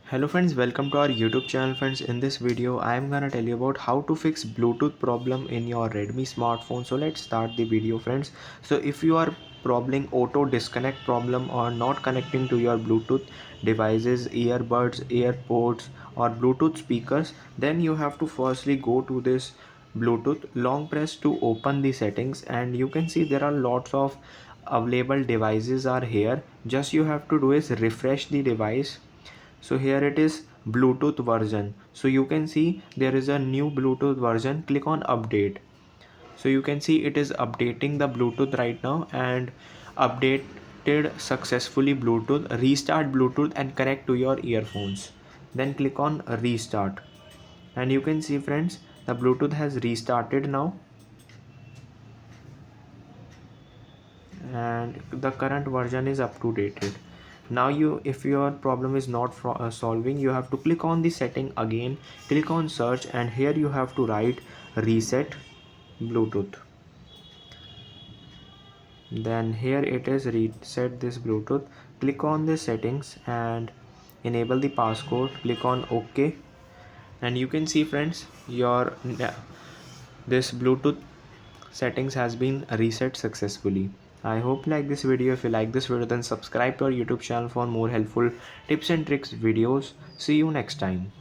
Hello friends, welcome to our YouTube channel friends. In this video I am gonna tell you about how to fix Bluetooth problem in your Redmi smartphone. So let's start the video friends. So if you are problem auto disconnect problem or not connecting to your Bluetooth devices, earbuds, AirPods or Bluetooth speakers, then you have to firstly go to this Bluetooth, long press to open the settings, and you can see there are lots of available devices are here. Just you have to do is refresh the device. So here it is Bluetooth version. So you can see there is a new Bluetooth version. Click on update. So you can see it is updating the Bluetooth right now and updated successfully Bluetooth. Restart Bluetooth and connect to your earphones. Then click on restart, and you can see friends, the Bluetooth has restarted now, and the current version is up to date. Now you, if your problem is not solving, you have to click on the setting again, click on search, and here you have to write reset Bluetooth. Then here it is reset this Bluetooth. Click on the settings and enable the passcode. Click on OK, and you can see friends, your this Bluetooth settings has been reset successfully. I hope you like this video. If you like this video, then subscribe to our YouTube channel for more helpful tips and tricks videos. See you next time.